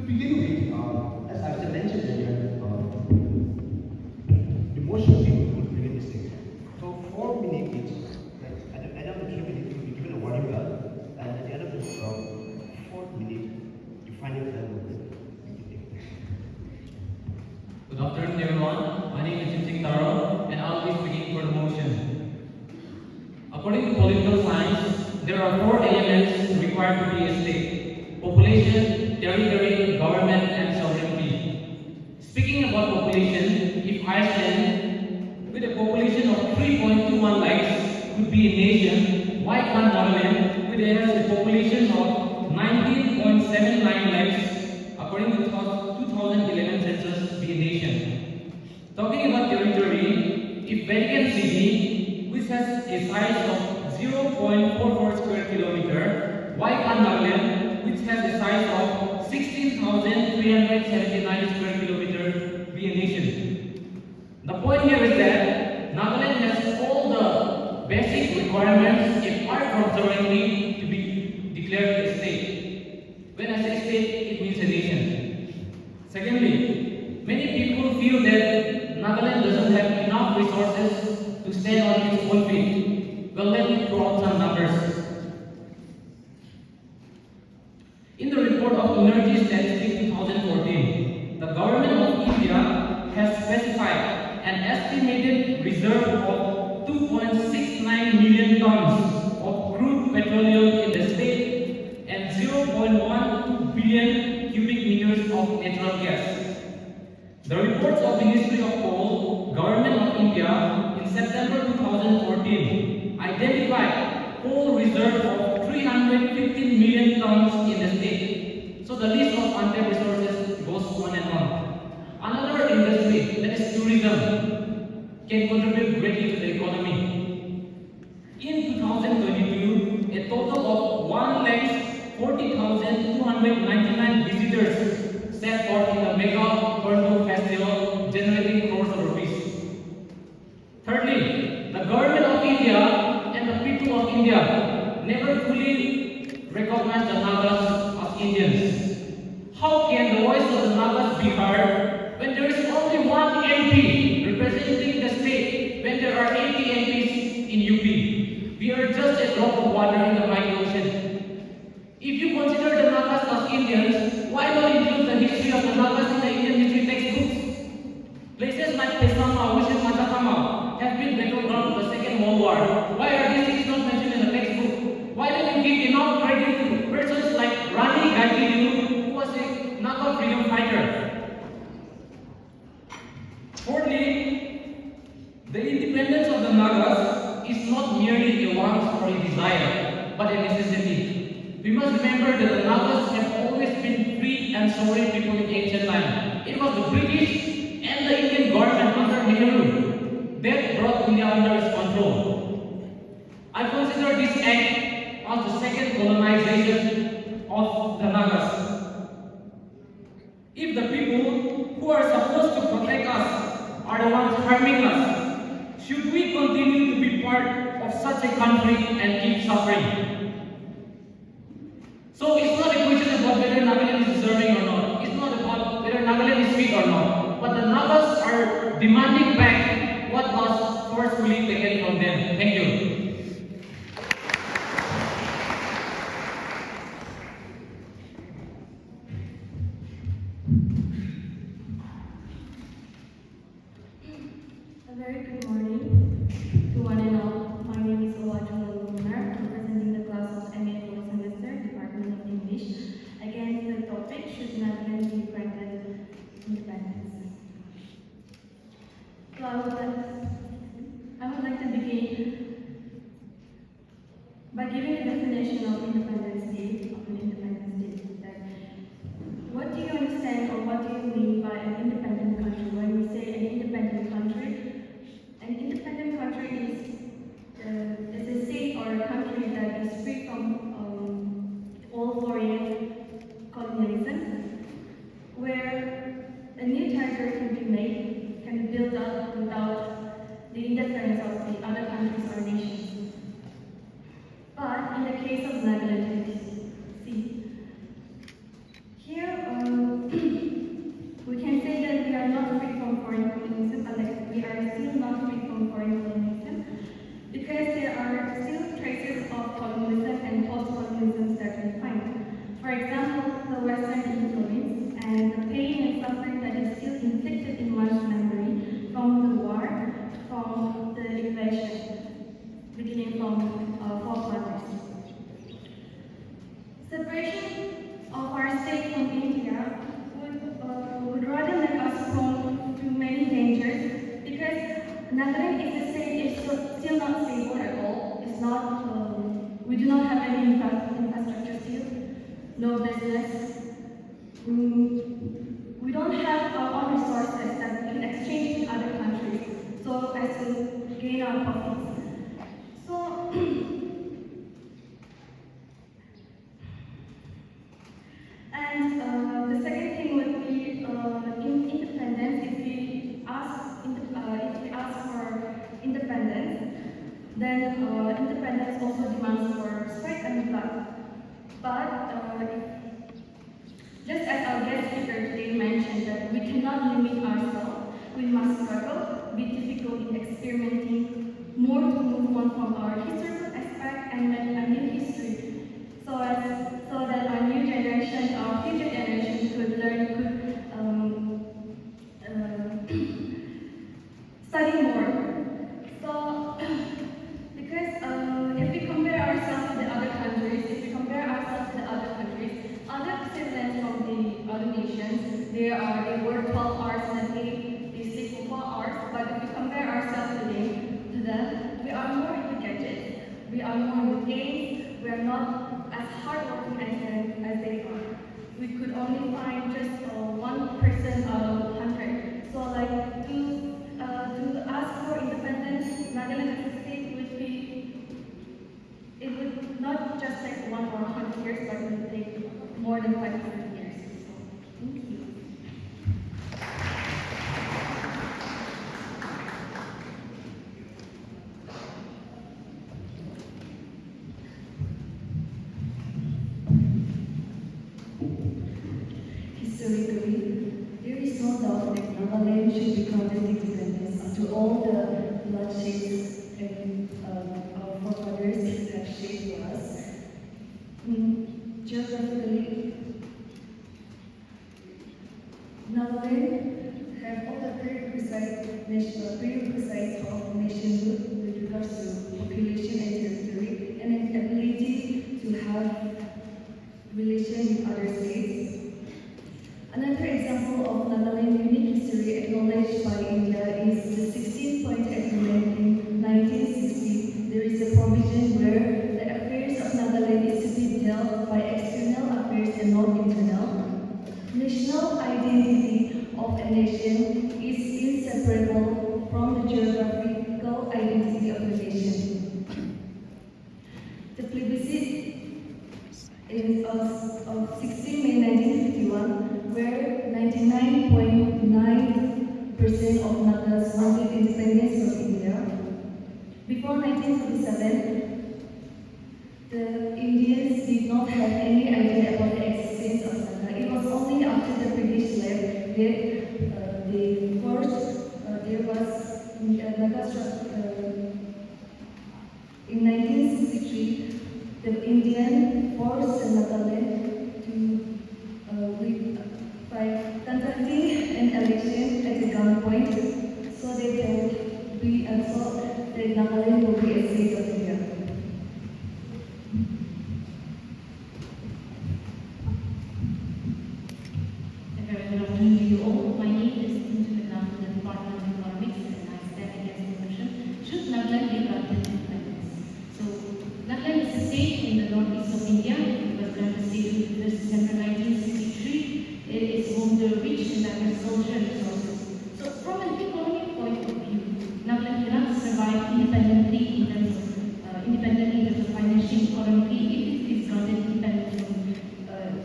begin with, as I mentioned earlier, the motion people would begin this thing. So 4 minutes each, like at the end of the 3 minutes, you'll be given a warning bell, and at the end of the 4th minute, you finally tell them. Good afternoon, everyone. My name is Taro, and I'll be speaking for the motion. According to political science, there are 4 elements required to be a state: population, territory, government, and sovereignty. Speaking about population, if Iceland, with a population of 3.21 lakhs, could be a nation, why can't Nagaland, with a population of 19.79 lakhs, according to 2011 census, be a nation? Talking about territory, if Vatican City, which has a size of 0.44 square kilometer, why can't Nagaland, which has a size of 16,379 square kilometer, be a nation? The point here is that Nagaland has all the basic requirements apart from sovereignty to be declared a state. When I say state, it means a nation. Secondly, many people feel that Nagaland doesn't have enough resources to stand on its own feet. Well, let me throw out some numbers. In the report of Energy Statistics 2014, the government of India has specified an estimated reserve of 2.69 million tons of crude petroleum in the state and 0.12 billion cubic meters of natural gas. The reports of Ministry of Coal, Government of India in September 2014 identified coal reserve of 315 million tons in the state. So the list of untapped resources goes on and on. Another industry, that is tourism, can contribute greatly to the economy. In 2022, a total of 1,40,299 visitors set forth in the mega Hornbill Festival, generating crores of rupees. Thirdly, the government of India and the people of India never fully recognize the Nagas as Indians. How can the voice of the Nagas be heard when there is only one MP representing the state when there are 80 MPs in UP? We are just a drop of water in the mighty ocean. If you consider the Nagas as Indians, why not include the history of the Nagas in the Indian history textbooks? Places like Jakhama, which is Jakhama, have been battleground of the Second World War. Why are these things not mentioned in the textbook? Why don't you give enough credit to persons like Rani Gandhi, who was a Naga freedom fighter? Fourthly, the independence of the Nagas is not merely a want or a desire, but a necessity. We must remember that the Nagas have always been free and sovereign people in ancient time. It was the British and the Indian government under Nehru that brought India under its control. I consider this act as the second colonization of the Nagas. If the people who are supposed to protect us are the ones harming us, should we continue to be part of such a country and keep suffering? So it's not a question about whether Nagaland is deserving or not. It's not about whether Nagaland is sweet or not. But the Nagas are demanding back what was forcefully taken from them. Thank you. A very good morning to one and all. My name is representing the class of MA 4th semester, Department of English. Again, the topic: should Nagaland be granted independence? So I would like to begin by giving a definition of independent state, That what do you understand or what do you mean by an independent country? When we say an independent country is a state or a country that is free from all foreign colonialism, where a new territory can be made, can be built up without the interference of the other countries or nations. But in the case of Nagaland, see, here We do not have any infrastructure still, no business. We don't have our own resources that we can exchange with other countries so as to gain our profits. So, and the second thing would be independence. If we ask for independence, then independence also demands for sweat and blood. But just as our guest speaker today mentioned, that we cannot limit ourselves, we must struggle, be difficult in experimenting more to move on from our historical aspect and make a new history, so that our new generation, our future generation could study more. So, because if we compare ourselves to the other countries, other citizens from the other nations, they work 12 hours in a day, they sleep for 4 hours, but if we compare ourselves to them, we are more into gadgets, we are more into games, we are not as hardworking as they are. We could only find just 1% out of 100. So like to ask for independence, Nagaland as a state it would not just take 1 or 100 years, but it would take more than 500 years. So, thank you. Historically, there is no doubt that Nagaland should be granted independence after all the bloodshed and our forefathers have shaped for us. Geographically, Nagaland have all the prerequisites of nationhood with regards to population and territory, and an ability to have relation with other states. Another example of Nagaland's unique history acknowledged by India is the 16-point agreement in 1960. There is a provision where the affairs of Nagaland is to be dealt by external affairs and not internal. National identity of a nation is inseparable from the geographical identity of the nation. The plebiscite of 16 May 1951, where 99.9% of Nagas wanted independence from India. Before 1947, the Indians did not have any idea about the existence of Naga. It was only after the British left that they forced, there was Naga in 1963, the Indian forced Nagaland to by conducting an election at a gunpoint, so that Nagaland will be a state of India. A very good afternoon to you all. My name is Inter-departmental and I stand against the motion. Should Nagaland be granted independence? So, Nagaland is a state in the northeast of India. It was granted state on 1st December 1963. It is home to rich and diverse cultural resources. So, from an economic point of view, Nagaland cannot survive independently in terms of financial economically if it is granted independence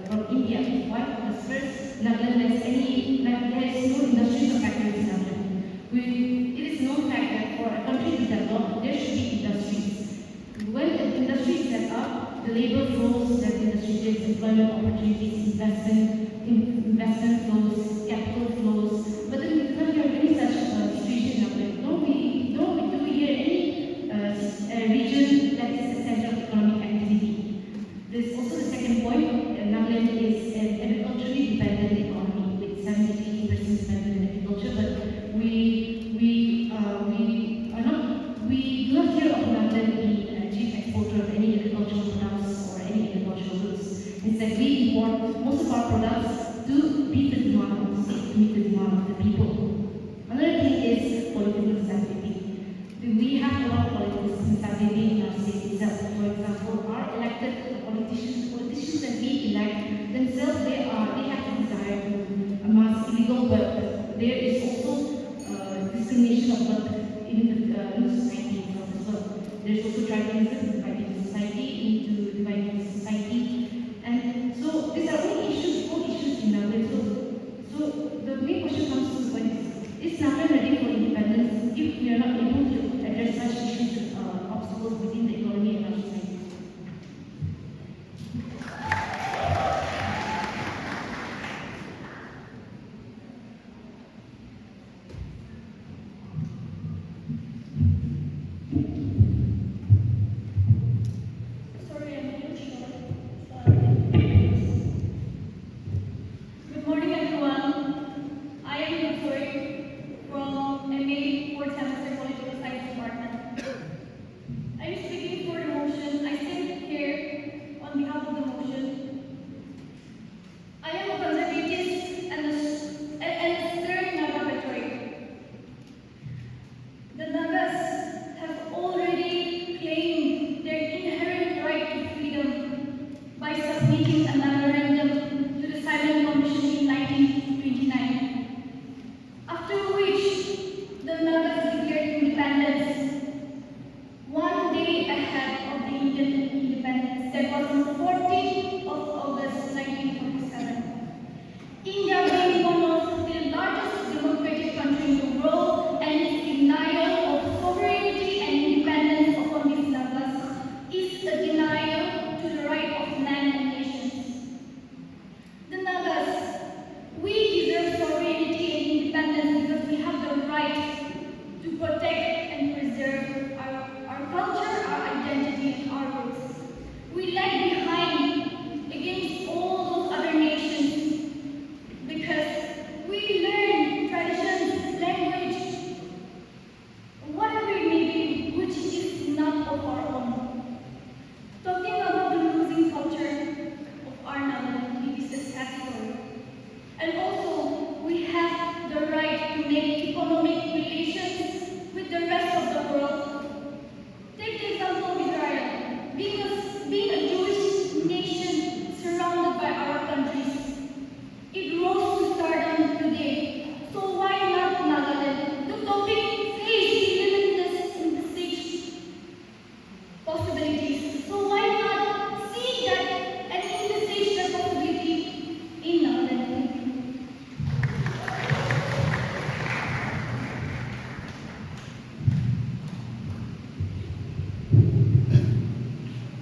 from India. Why? Because first, Nagaland there is no industries or factories in Nagaland. It is known fact that for a country to develop, there should be industries. When the industry is set up, the labor flows that the industry gives, employment opportunities, investment flows, capital flows. But then we cannot have any such situation in Nagaland. Do we hear any region that is the center of economic activity? There's also the second point. Nagaland is an agriculturally dependent economy with 70% dependent on agriculture, but we do not hear of Nagaland being a chief exporter of any agricultural products or any agricultural goods. Instead, we import most of our products there's also tribalism, dividing the society into dividing the society. And so these are all issues in Nagaland. So the main question comes to the point is Nagaland ready for independence if we are not able to address such issues, obstacles within the economy and our society? Sorry, I'm a little short. So, good morning, everyone. I am Victoria from MA 4th Semester Political Science Department. I am speaking for the motion. I stand here on behalf of the motion. I am a conservative and a stern Naga patriot. The Nagas have already claimed their inherent right to freedom by submitting a memorandum to the Silent Commission in 1929, after which the Nagas declared independence one day ahead of the Indian independence. That was on the 14th of August 1947. India being one of the largest democratic countries in the world, and its denial of sovereignty and independence upon these Nagas is a denial to the right of land and nations. The Nagas, we deserve sovereignty and independence because we have the right to protect and preserve our culture, our identity, and our roots. We lag behind against all those other nations because we learn traditions, language, whatever it may be, which is not of our own. Talking about the losing culture of our Nagaland, it is a sad story. And also, we have the right to make economic relations with the rest of the world. Take the example of Israel. Being a Jewish nation surrounded by our countries, it rose to stardom today. So why not Nagaland? The topic says limitless envisage possibilities. So why not see that and envisage the possibility in Nagaland?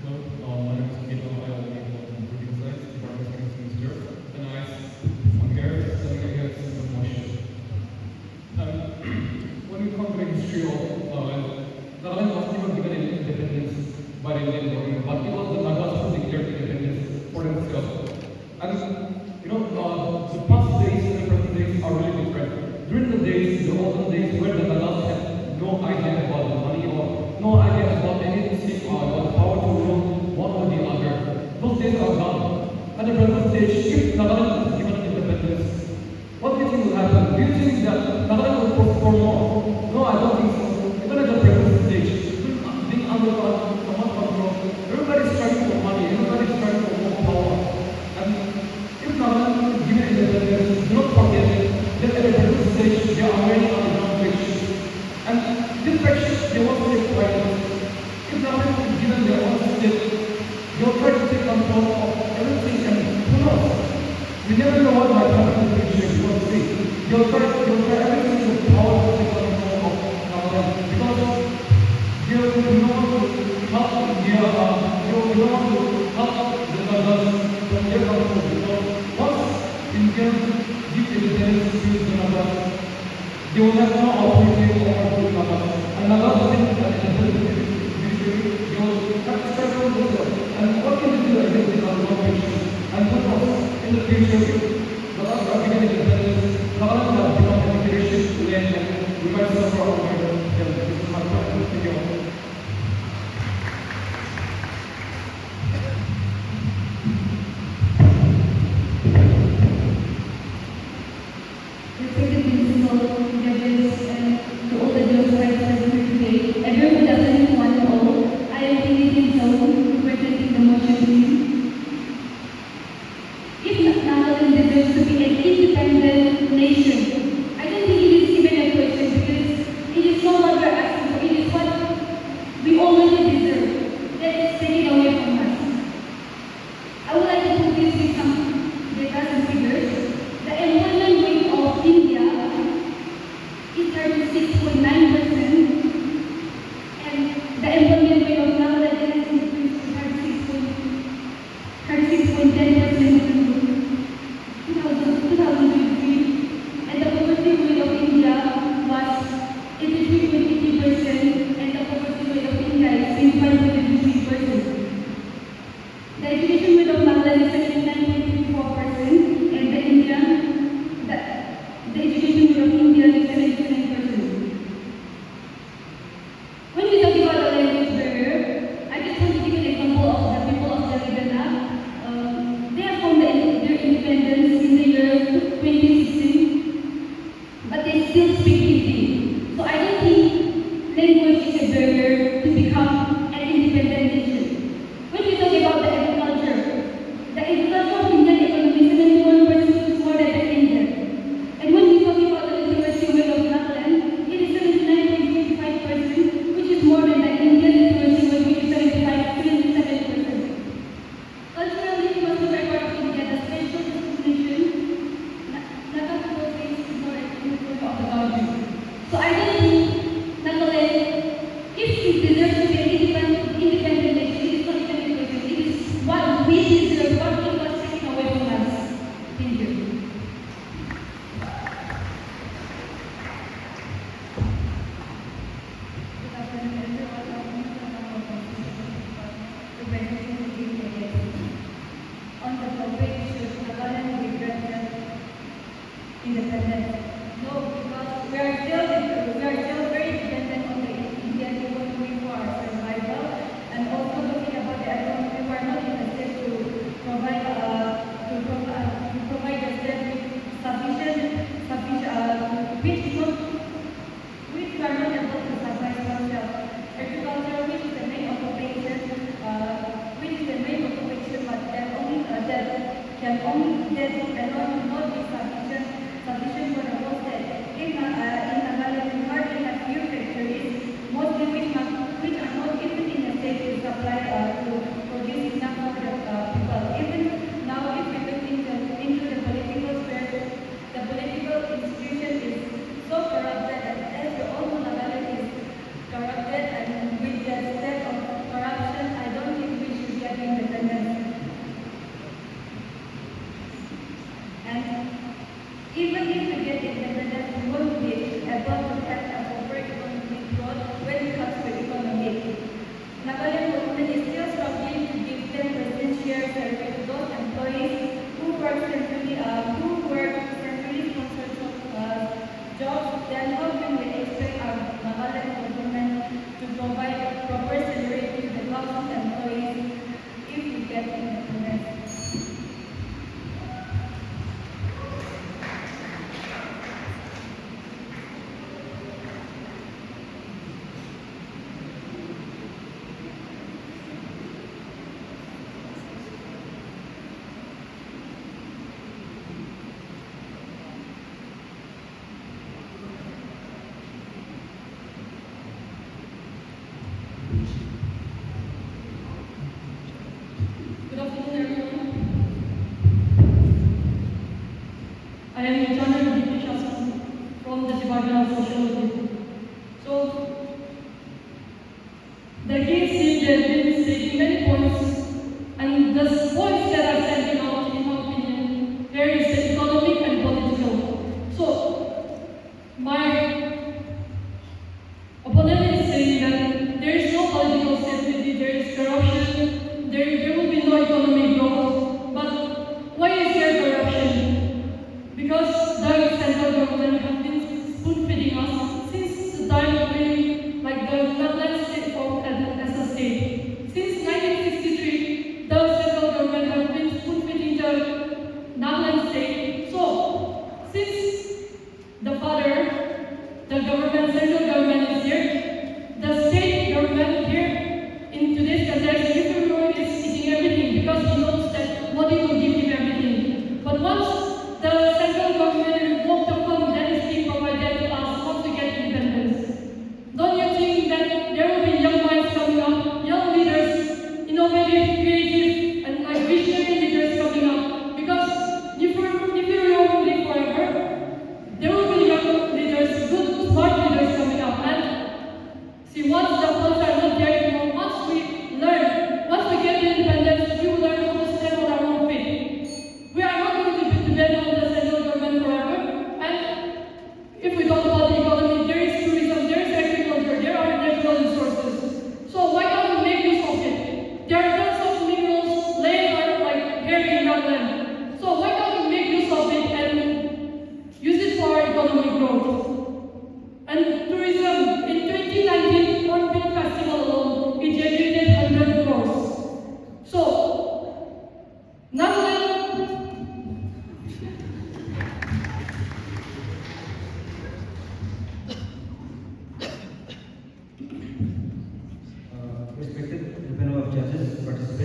Hello, my name is Kito. I am from Political Science, Department of Second Semester, and I'm here studying against the motion. When we come to the history of Nagaland was never given independence by the Indian government, but it was the Nagas who declared independence for themselves. And the past days and the present days are really different. During the days, the olden days, where the Nagas had no idea about the money or no idea about anything about how to rule one or the other, those days are gone. At the present stage, if Nagaland is given independence, what do you think will happen? Do you think that Nagaland will prosper more? No, I don't think so. Even at the present stage, being under command control, everybody is trying for money, everybody is trying for more power. And if Nagaland is given independence, do not forget that at the present stage, there are many underground factions. And these factions, they want to take violence. If Nagaland is given their own state, they will try to take control of everything, and who knows? We never know what might happen in the future because they'll try everything in the power to take control of Nagaland because they don't want to help India, they don't want to help the Nagas from their control because once Indians give independence to the Nagas, they will have no authority over the Nagas. And Nagas think that independence they will have to start from themselves. And what can they do against the Nagas patients? And who knows? In the future, the last given independence, Nagaland will have become a federation land and we might suffer our way. This is my point. Thank you. Respected principal, judges, and to all the judges present here today, everyone who doesn't want to all, I am Philippine Zone, representing the motion team. If Nagaland education rate of Nagaland is 79.54%, and the education rate of India is 79%. When we talk about the language barrier, I just want to give an example of the people of Jakhama. They have formed their independence in the year 2016, but they still speak Hindi. So I don't think language is a barrier to become an independent nation. When we talk about the agriculture of Indian economy, 71% is more than the Indian. And when we talk about the literacy rate of Nagaland, it is 79.55%, which is more than the Indian literacy rate, which is 75.27%. Culturally, we must look at part of India, the special discrimination, Naga people face more influence of the government. So I don't think Nagaland, if it deserves to be an independent nation, it is not even a question. It is what we deserve, what it was taken away from us. Thank you. Good afternoon, everyone. On the topic, should Nagaland be granted independence? No, because we are still very dependent on the Indian economy for our survival, and also looking about the economy, we are not in a state to provide the state with sufficient which we are not able to survive ourselves. Agriculture, which is the main occupation, but that alone will not be sufficient for the whole state. In Nagaland, we hardly have few factories, mostly which are not even in a state to supply to produce enough for the people. Even now, if we look into the political sphere, the political institution is so corrupted that, as we all know, Nagaland is corrupted, and with the state of corruption, I don't think we should get independence. And even if we get independence, we won't be able to have a proper economic growth when it comes to economy. Nagaland government is still struggling to give 10% share salary to those employees who work centrally sponsored jobs. Then how can we expect our Nagaland government to provide proper salary to the thousands of employees if we get independence?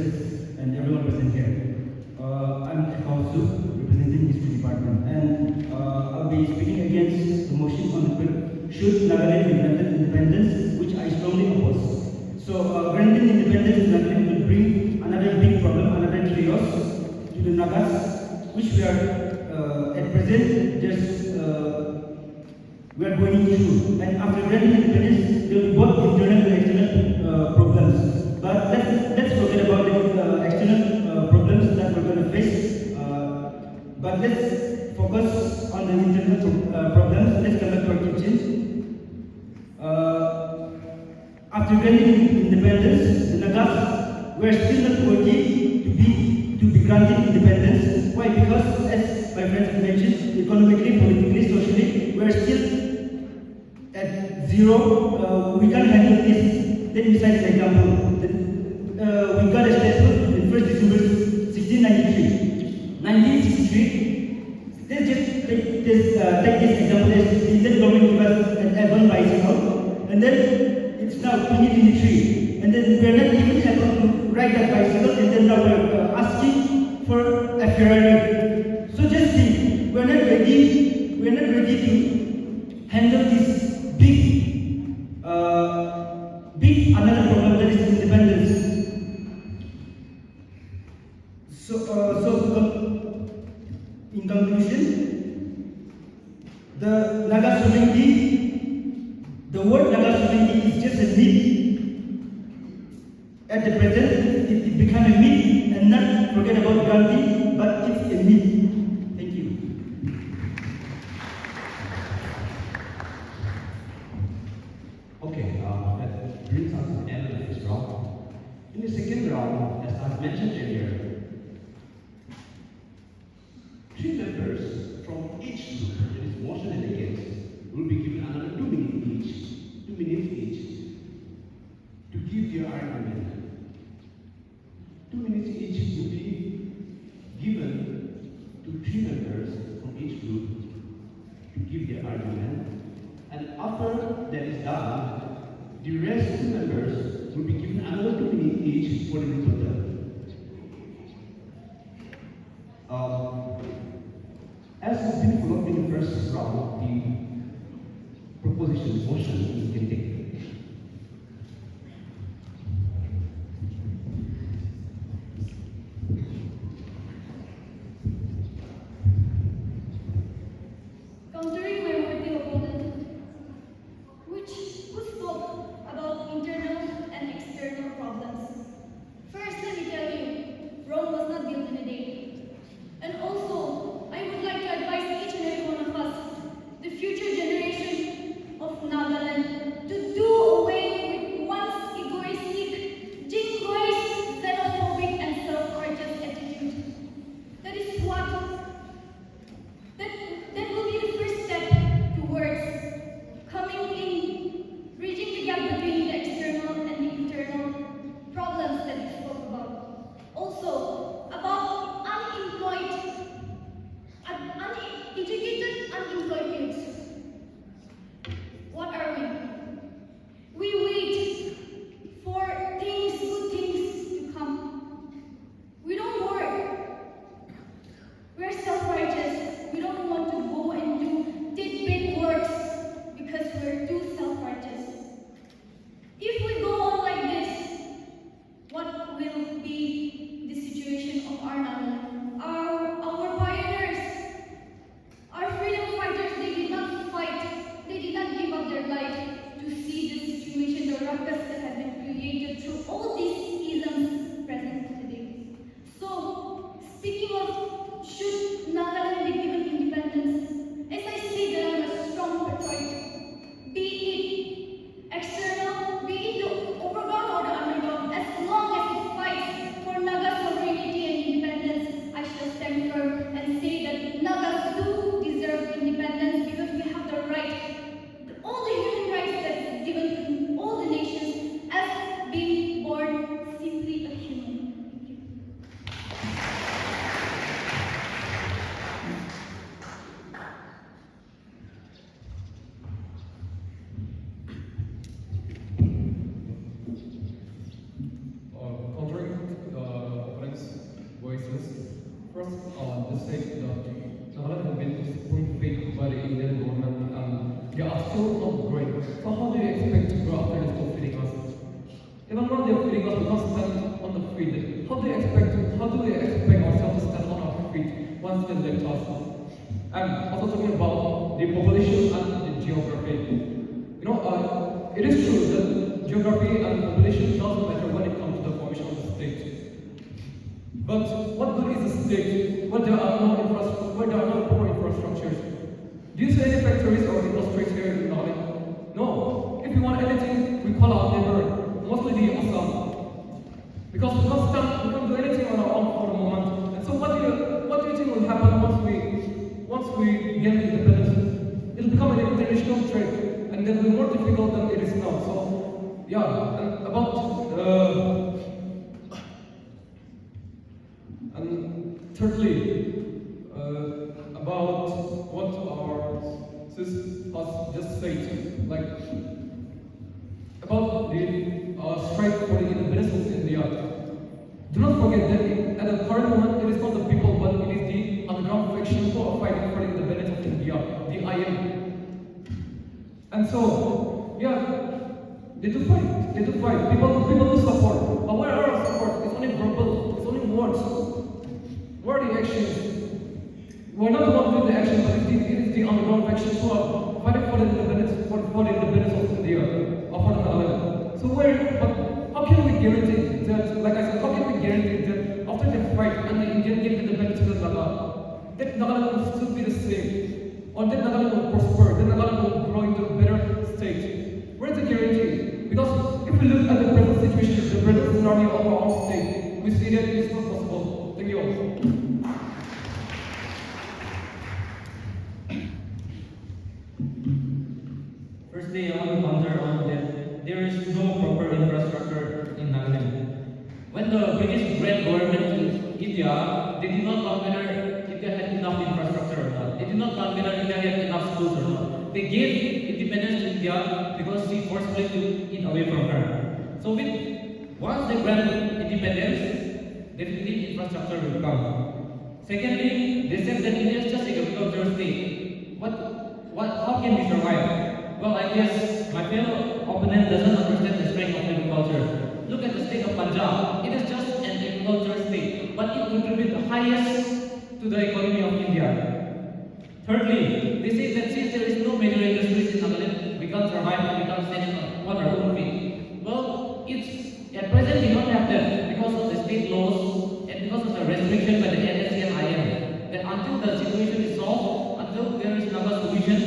present and everyone present here. I'm Jakhama, representing History Department, and I'll be speaking against the motion on the should Nagaland be granted independence, which I strongly oppose. So granting independence to Nagaland will bring another big problem, another chaos to the Nagas, which we are at present just we are going through. And after granting independence, there will be both internal and external problems. But let's forget about the external problems that we're going to face. But let's focus on the internal problems. Let's come back to our kitchen. After granting independence, the Nagas were still not worthy to be granted independence. Why? Because, as my friends have mentioned, economically, politically, socially, we are still at zero. We can't handle this. Let me cite an example. We got a statement in 1st December 1693. 1963, let's just take this example as the Indian government gave us an Avon bicycle, and then it's now 2023, and then we're not even able to ride that bicycle, and then now we're asking for a Ferrari. So just think, we're not ready to handle this big another problem, that is independence. In conclusion, the Naga sovereignty, the word Naga sovereignty is just a myth. At the present, it became a myth, and not forget about granting, but it's a myth. Thank you. Okay, that brings us to the end of this round. In the second round, as I've mentioned earlier, 3 members from each group that is motion and against will be given another 2 minutes each to give their argument. 2 minutes each will be given to 3 members from each group to give their argument. And after that is done, the rest of the members will be given another 2 minutes each for the rebuttal. As has been followed in the first round, the proposition motion you can take. Countering my worthy opponent, who spoke about internal and external problems. First, let me tell you, Rome was not built in a day. And also, I would like to advise each and every one of us, the future generation of Nagaland, to First, just say that Nagaland has been spoon-fed by the Indian government and they are still not growing. So how do you expect to grow after they stop feeding us? Even when they are feeding us, we can't stand on the feet. How do we expect ourselves to stand on our feet once they left us? And also talking about the population and the geography. It is true that geography and population doesn't matter when it comes to the formation of the state. But what good is a state where there are no proper infrastructures? Do you see any factories or industries here in Nagaland? No. If you want anything, we call our neighbor, mostly the Assam. Because we can't do anything on our own for the moment. And so what do you think will happen once we gain independence? It'll become an international trade, and then will be more difficult than it is now. So yeah, and thirdly, about what our sis has just said, like about the strike for the independence of India. Do not forget that at the current moment, it is not the people, but it is the underground faction who are fighting for the independence of India, the IM. And so, yeah, they do fight. People do support. But where are our support? It's only verbal. It's only words. Where are the actions? We're not the one doing the action, but it is the underground factions who are fighting for the independence, for the independence of India, or for the Nagaland. So how can we guarantee that, like I said, how can we guarantee that after the fight and the Indian give independence to the Nagaland, that Nagaland will still be the same, or that Nagaland will prosper, that Nagaland will grow into a better state? Where is the guarantee? Because if we look at the present situation, the present scenario of our own state, we see that it's not possible. Thank you all. Firstly, I want to counter on that there is no proper infrastructure in Nagaland. When the British grand government in India, they did not count whether India had enough infrastructure or not. They did not count whether India had enough schools or not. They gave independence to India because she forcibly took it away from her. So once they grant independence, definitely infrastructure will come. Secondly, they said that India is just a agricultural state. How can we survive? Well, I guess my fellow opponent doesn't understand the strength of agriculture. Look at the state of Punjab. It is just an agricultural state, but it contributes the highest to the economy of India. Thirdly, they say that since there is no major industries in Nagaland, we can't survive and we can't stand on our own feet. Well, at present we don't have that because of the state laws and because of the restriction by the NSC and IM. That until the situation is solved, until there is another solution,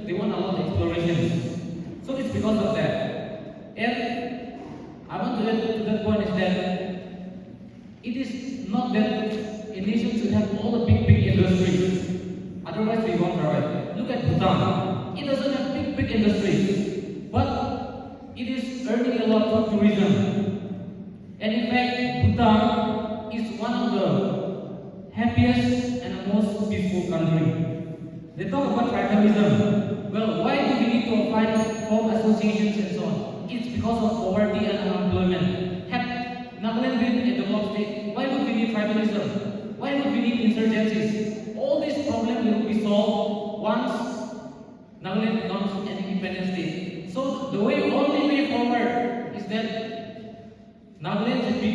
they won't allow the exploration. So it's because of that. And I want to add to that point is that it is not that a nation should have all the big industries. Otherwise we won't survive. Look at Bhutan. It doesn't have big industries. But it is earning a lot from tourism. And in fact, Bhutan is one of the happiest and the most peaceful country. They talk about tribalism. Well, why do we need to form associations and so on? It's because of poverty and unemployment. Had Nagaland been a developed state, why would we need tribalism? Why would we need insurgencies? All these problems will be solved once Nagaland becomes an independent state. So the only way forward is that Nagaland should be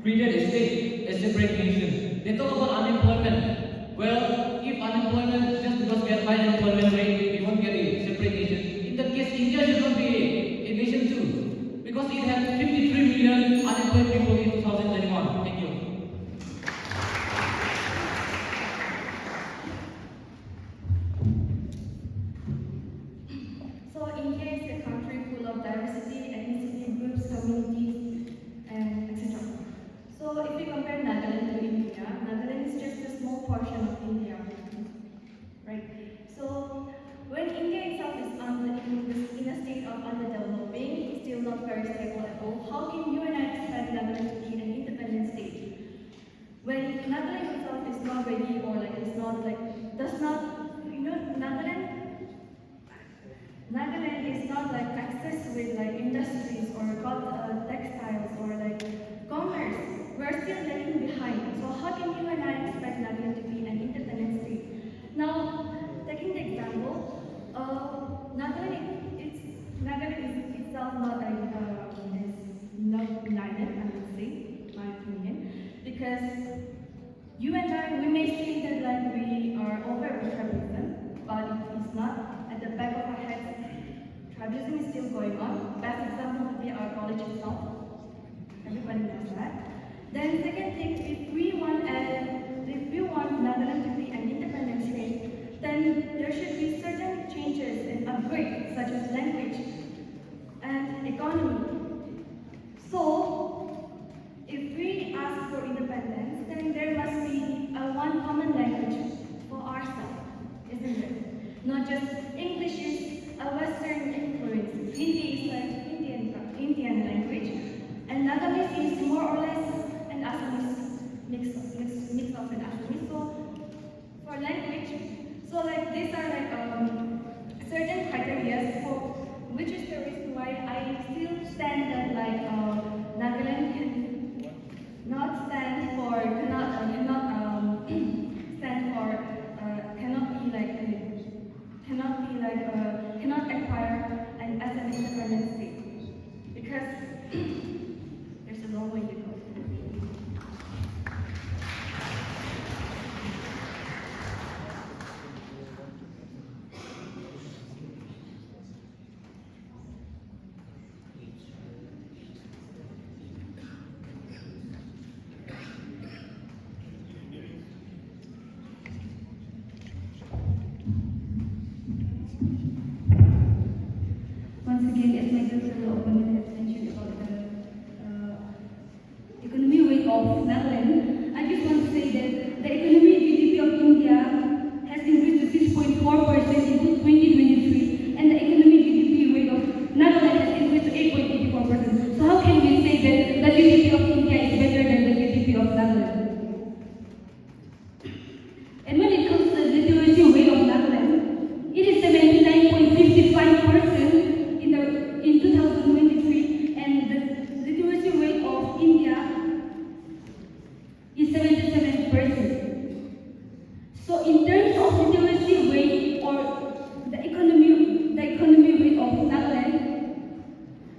created a state, a separate nation. They talk about unemployment. Well, if unemployment, just because we have high unemployment rate, we won't get a separate nation. In that case, India should not be a nation too. Because it has 53 million unemployed people in 2021. Thank you. So India is a country full of diversity, ethnicity, groups, communities, and etc. So if we compare Nagaland to India, Nagaland is just a small portion of India, right? So when India itself is in a state of underdeveloping, still not very stable at all, how can you and I expect Nagaland to be an independent state? When Nagaland itself is not ready or does not, Nagaland is not access with industries or textiles or commerce. We're still lagging behind. So how can you and I expect over with tribalism, but it is not. At the back of our heads, tribalism is still going on. Best example would be our college itself. Everybody knows that. Then second thing, if we want Nagaland to be an independent state, then there should be certain changes and upgrades such as language and economy. So, if we ask for independence, then there must be one common language for ourselves, isn't it? Not just English is a Western influence. Hindi is like Indian language, and Nagamese is more or less an Assamese mix of an Assamese. So for language, so like these are like certain criteria for which is the reason why I still stand that like Nagaland cannot stand for cannot acquire as an independent state because there's a long way to go. Once again, as my good fellow opponent has mentioned about the economy weight of Nagaland, I just want to say that the economic GDP of India has increased to 6.4% in 2023, and the economic GDP rate of Nagaland has increased to 8.84%. So how can we say that the GDP of India is better than the GDP of Nagaland? And when it comes to the literacy rate of Nagaland, it is 79.55% in 2023, and the literacy rate of India is 77%. So in terms of literacy rate or the economy rate of Nagaland,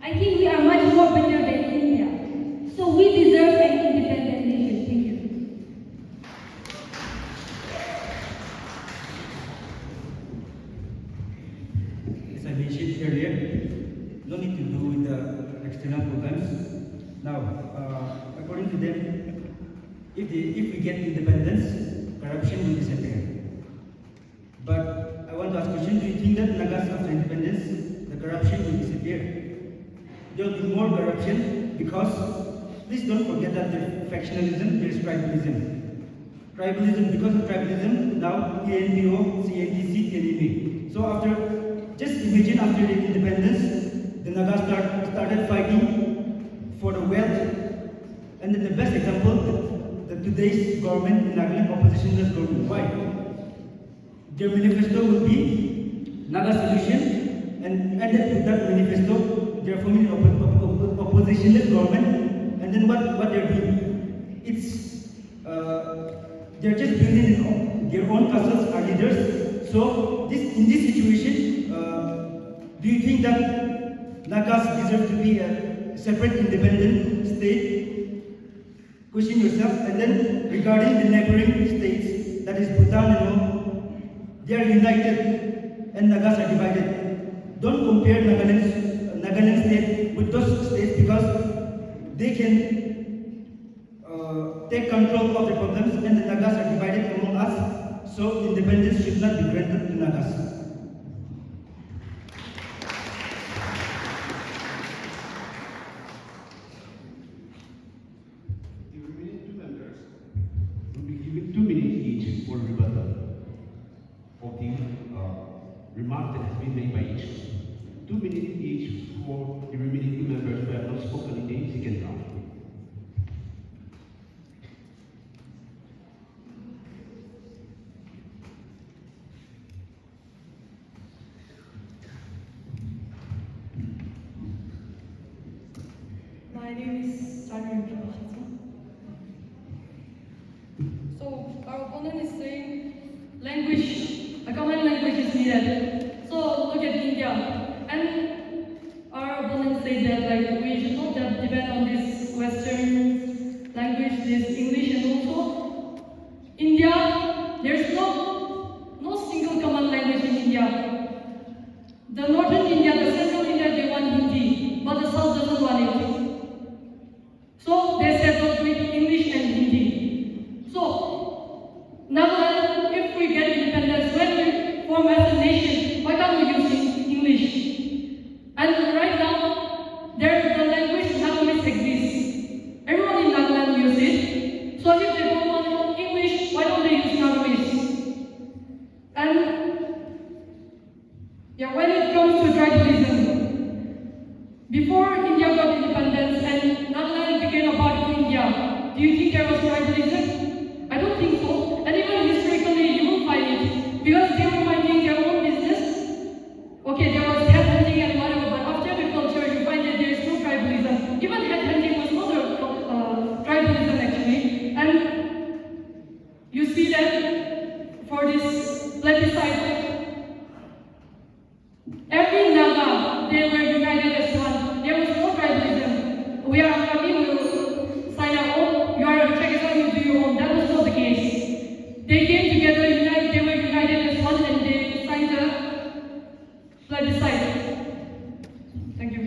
I think we are much more better than India. So we deserve an independent nation. Thank you. As I mentioned earlier, no need to do with the external programs. Now, according to them, if we get independence, corruption will disappear. But I want to ask a question, do you think that Nagas after independence, the corruption will disappear? There will be more corruption because, please don't forget that there's factionalism, there's tribalism. Tribalism, because of tribalism, now ENPO, CNTC, TNMA. So just imagine after the independence, the Nagas started fighting for the wealth. And then the best example, today's government, the Nagaland oppositionless government. Why? Their manifesto will be Naga solution, and ended with that manifesto, they're forming an oppositionless government. And then what they're doing? They're just building their own castles, our leaders. So in this situation, do you think that Nagas deserve to be a separate independent state? Question yourself. And then regarding the neighboring states, that is Bhutan and all, they are united and Nagas are divided. Don't compare Nagaland state with those states because they can take control of the problems and the Nagas are divided among us. So independence should not be granted to Nagas. The remaining two members will be given 2 minutes each for rebuttal of the remark that has been made by each. 2 minutes each for the remaining 2 members who have not spoken in the second round. My name is So our opponent is saying language, a common language is needed. So look at India, and our opponent said that like we should not depend on this Western language, this English, and also India. There's no Do you think there was tribalism? I don't think so. And even historically, you will find it. Because they were minding their own business. Okay, there was headhunting and whatever, but after agriculture, you find that there is no tribalism. Even headhunting was not a tribalism actually. And you see that for this plebiscite, every Naga, they were united as one. There was no tribalism. We are Angami, we will sign our own. You are a Chagasa, you do your own. That was not the case. They came together, they were united as one, and they signed the plebiscite. Thank you.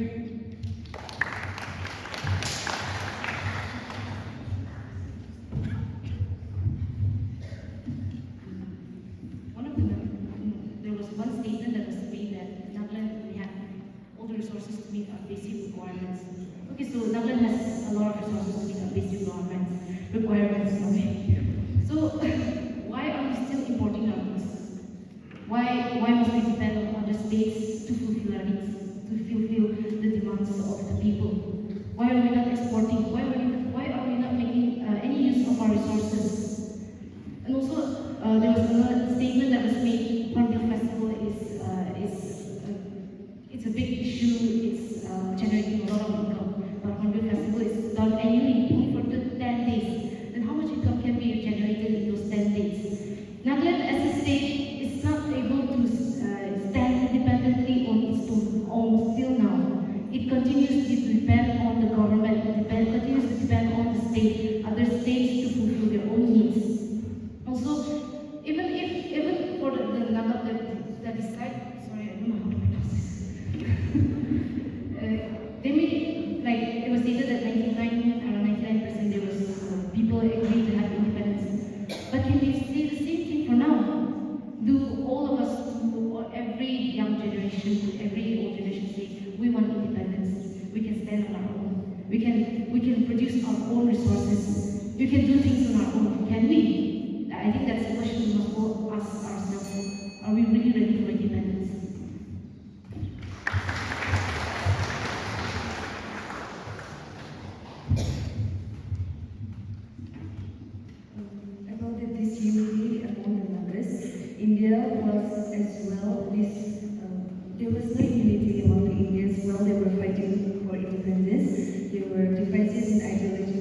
There was one statement that was made that Nagaland we have all the resources to meet our basic requirements. Okay, so Nagaland has a lot of resources to meet our basic requirements. Okay. So why are we still importing our goods? Why must we depend on other states to fulfill our needs, to fulfill the demands of the people? Why are we not exporting? Why are we not making any use of our resources? And also, there was another statement that was made. Hornbill Festival it's a big issue. It's generating a lot of income. But Hornbill Festival is done annually, only for 10 days. Then how much income can be generated in those 10 days? Nagaland, as a state, is not able to stand independently on its own still now. It continues to depend on the government. Continues to depend on the state, other states to fulfill their own needs. Also, even for the Naga that decide, sorry, I don't know how to pronounce this. They made like it was stated that around 99% there was people agreed to have independence. But can they say the same thing for now? Do all of us, or every young generation, every old generation say we want independence? We can stand on our own. We can produce our own resources. We can do things on our own. Can we? I think that's a question we must all ask ourselves. Are we really ready for independence? About the disunity among the Nagas, India was as well there was no unity among the Indians while they were fighting for independence. There were differences in ideology.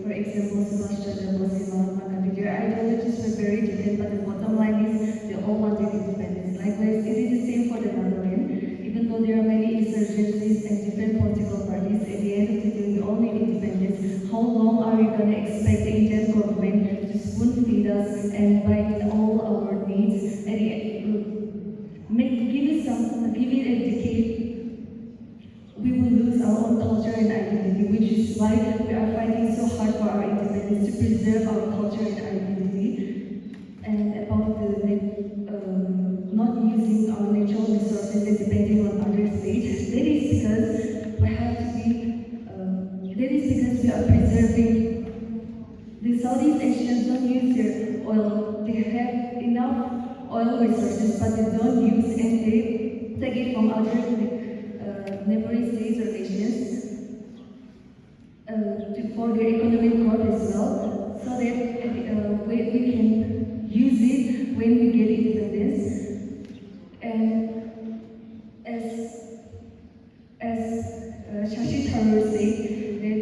For example, Subhash Chandra Bose and Mahatma Gandhi, their ideologies were very different, but the bottom line is they all wanted independence. Likewise, it is the same for the Nagaland. Even though there are many insurgencies and different political parties, at the end of the day, we all need independence. How long are we going to expect the Indian government to spoon feed us and buy all our needs? At the end, give it a decade, we will lose our own culture and identity, which is why we are fighting so hard for our independence, to preserve our culture and identity. And about the not using our natural resources and depending on other states, that is because we are preserving. The Southeast Asians don't use their oil. They have enough oil resources, but they don't use, and they take it from other neighboring states or nations for their economic growth as well, so that we can use it when we get independence. And as Shashi Tharoor said, that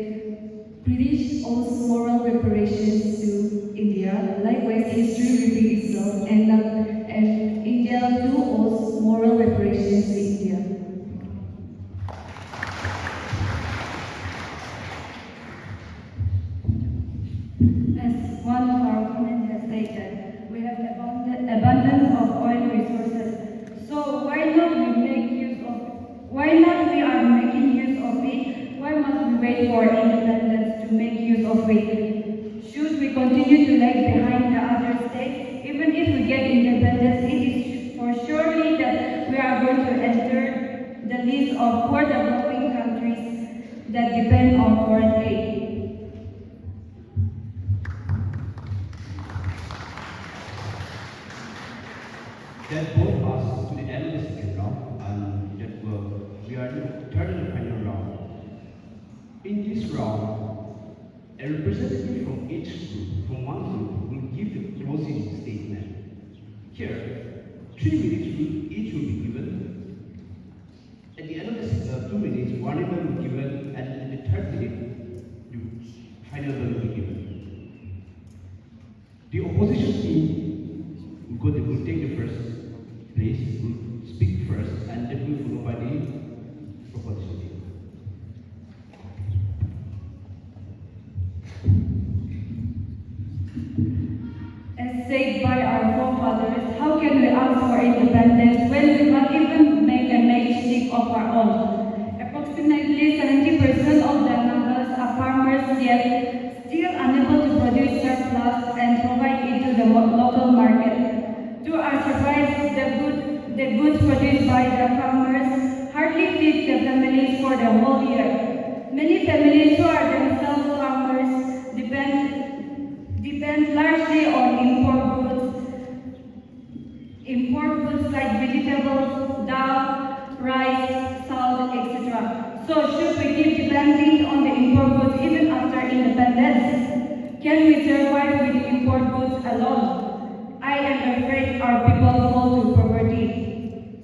British owes moral reparations to India. Likewise, history repeats itself, and India too owes moral reparations to India. As one of our opponents has stated, we have abundance of oil resources. So why not we are making use of it? Why must we wait for independence to make use of it? Should we continue to lag behind the other states? Even if we get independence, it is for surely that we are going to enter the list of poor developing countries that depend on foreign aid. That brought us to the end of the second round, and that we are in the third and final round. In this round, A representative from each group, from one group, will give the closing statement. Here, 3 minutes each will be given. At the end of the 2 minutes, one bell will be given, and in the third minute, the final bell will be given. The opposition team will take the first place, will speak first, and then will follow by the opposition team. As said by our forefathers, how can we ask for independence when we can't even make a matchstick of our own? Approximately 70% of the Nagas are farmers, yet still unable to produce surplus and provide it to the local market. To our surprise, the goods produced by the farmers hardly feed the families for the whole year. Many families who are themselves farmers depend largely on import goods like vegetables, dal, rice, salt, etc. So should we keep depending on the import goods even after independence? Can we survive with import goods alone? I am afraid our people fall to poverty.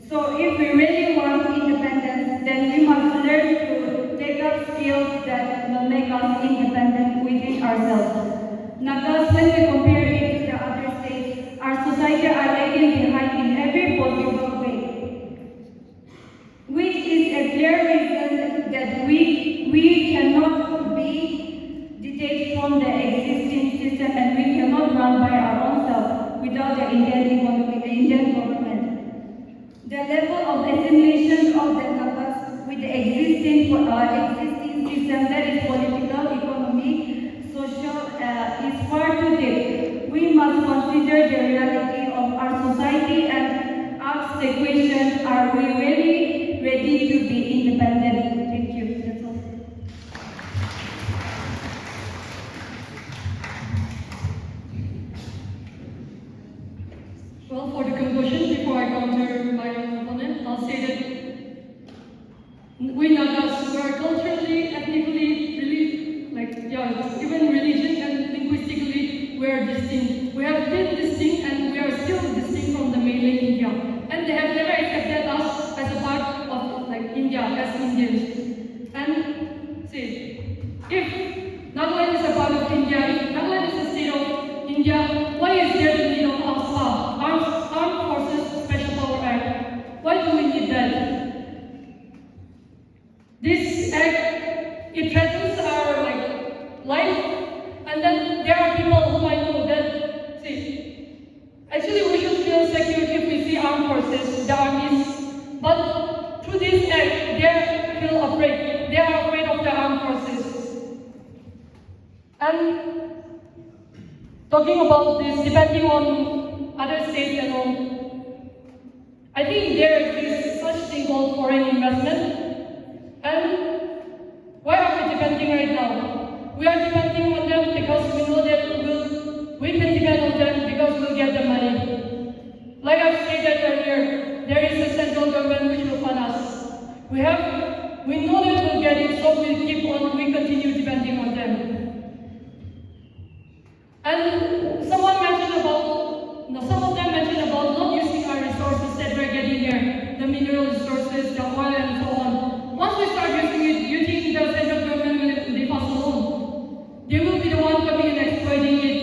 So if we really want independence, then we must learn to take up skills that will make us independent within ourselves. Nagas, when we compare it to the other states, our society are lagging behind in every possible way, which is a clear reason that we cannot be detached from the existing system, and we cannot run by our own self without the Indian government. The level of assimilation of the Nagas with the existing system, that is political, economic, social, is far too deep. We must consider the reality of our society and ask the question, are we really ready to be independent? Thank you. That's all. Well, for the conclusion, before I counter my opponent, I'll say that we Nagas were culturally, ethnically, even religion and linguistically, we are distinct. We have been distinct and we are still distinct from the mainland India. And they have never accepted us as a part of India, as Indians. And see, if Nagaland is a part of India, if Nagaland is a state of India, why is there the need of AFSPA, Armed Forces Special Power Act? Why do we need that? This act, it threatens our life, and then there are people who I know that, actually we should feel secure if we see armed forces, the armies, but through this act, they feel afraid. They are afraid of the armed forces. And talking about this, depending on other states and all, I think there is such thing called foreign investment. And why are we depending right now? We are depending on them because we know that we can depend on them because we'll get the money. Like I've stated earlier, there is a central government which will fund us. We know that we'll get it, so we continue depending on them. And some of them mentioned about not using our resources that we're getting here, the mineral resources, the oil, and so on. Once we start using it, do you think the central government will leave us alone? They will be the one coming and exploiting it.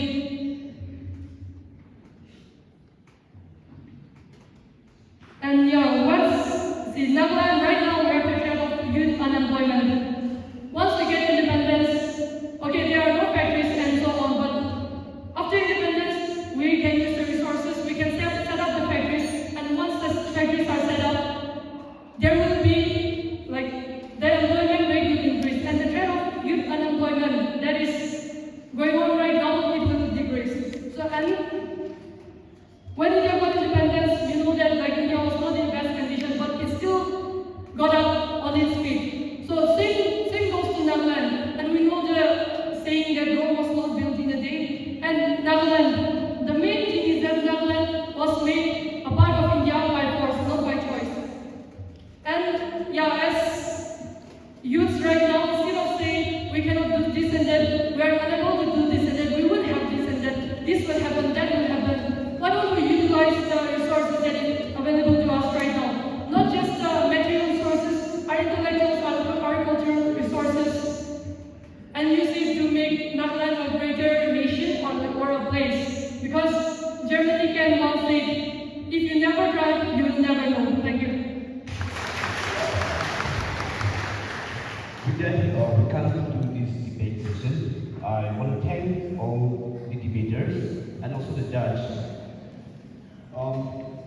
And Nagaland right now we are taking of youth unemployment. Once we get independence, okay, there are no factories and so on, but after independence, we can use the resources, we can set up the factories, and once the factories are set up, there will be the employment rate will increase, and the trend of youth unemployment that is going on right now, it will decrease. So, and when India got independence, you know that India was not in best condition, but it still got up on its feet. So same goes to Nagaland, and we know the saying that Rome was not built in a day. And Nagaland, the main thing is that Nagaland was made a part of India by force, not by choice. And as youths right now, instead of saying we cannot do this and that, we are you never try, you will never know. Thank you. With that, we come to this debate session. I want to thank all the debaters and also the judge.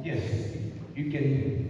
Yes, you can